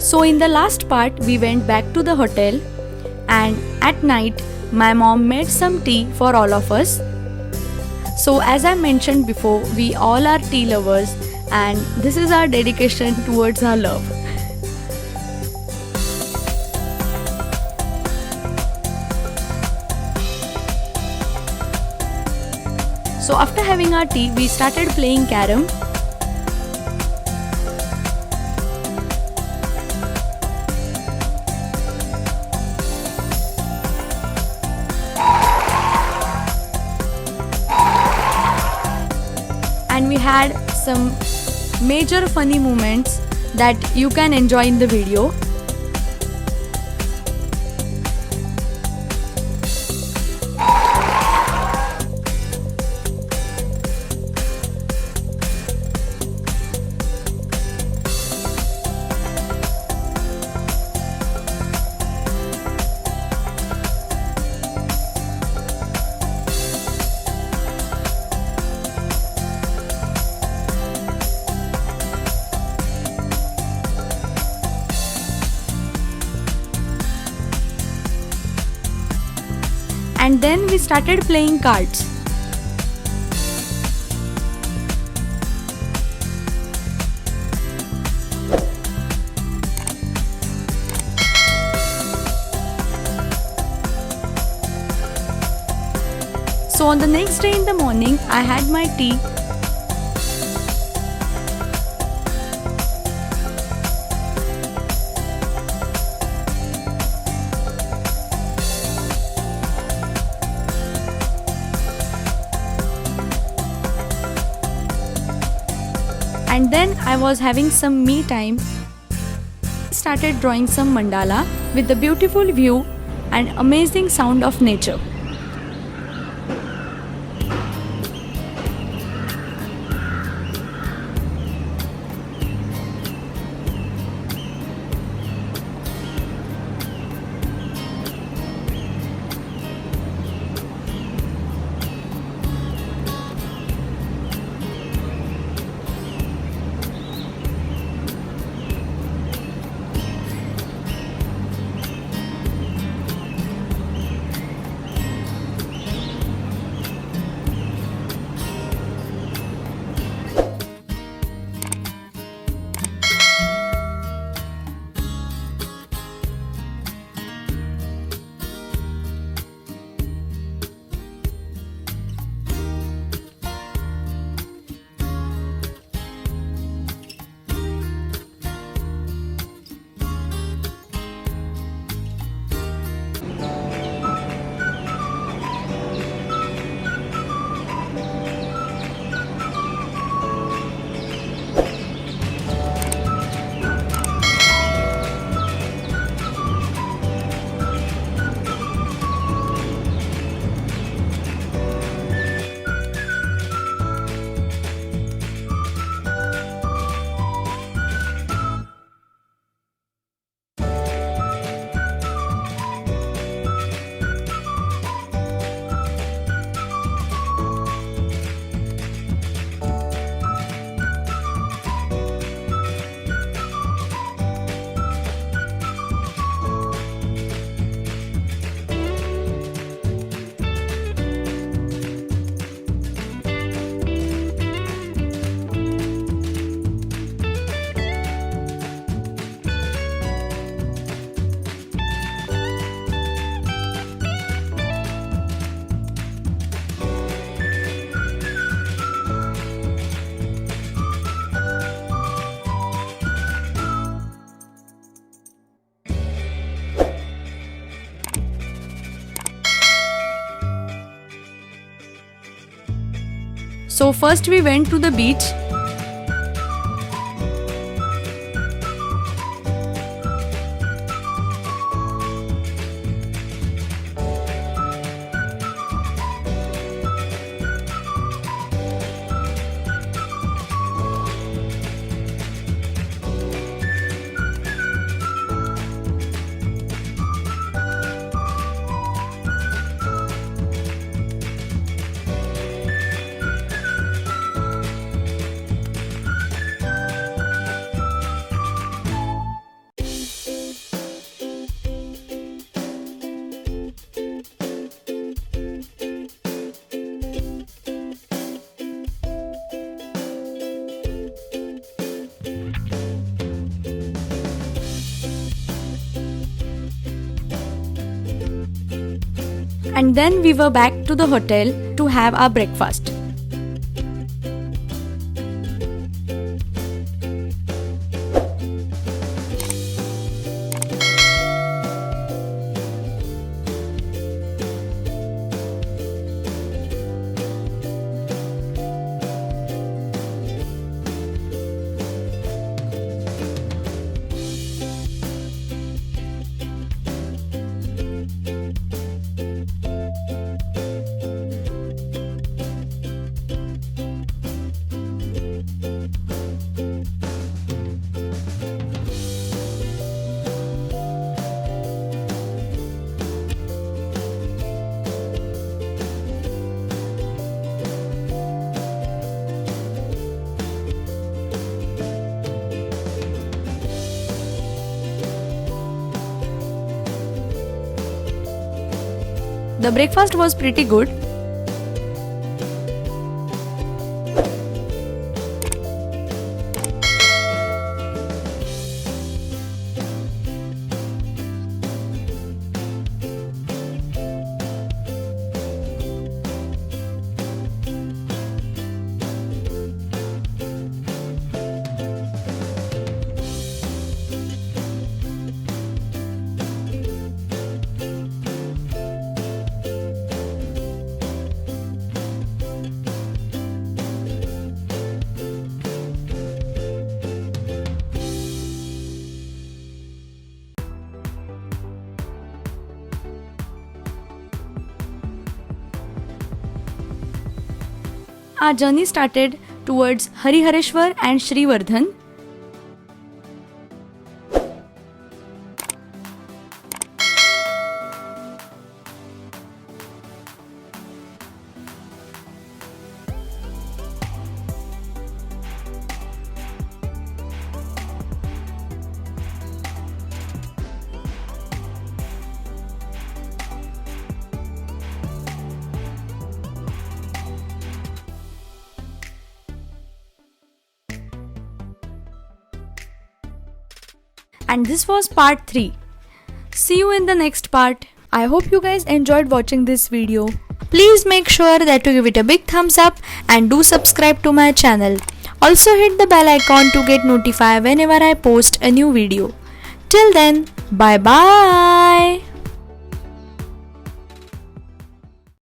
So in the last part we went back to the hotel, and at night my mom made some tea for all of us. So as I mentioned before, we all are tea lovers, and this is our dedication towards our love. So after having our tea, we started playing carom. And we had some major funny moments that you can enjoy in the video. And then we started playing cards. So on the next day in the morning, I had my tea. And then I was having some me time. Started drawing some mandala with the beautiful view and amazing sound of nature. So first we went to the beach. and then we were back to the hotel to have our breakfast. The breakfast was pretty good. Our journey started towards Harihareshwar and Srivardhan. And this was part 3. See you in the next part. I hope you guys enjoyed watching this video. Please make sure that you give it a big thumbs up and do subscribe to my channel. Also hit the bell icon to get notified whenever I post a new video. Till then, bye bye.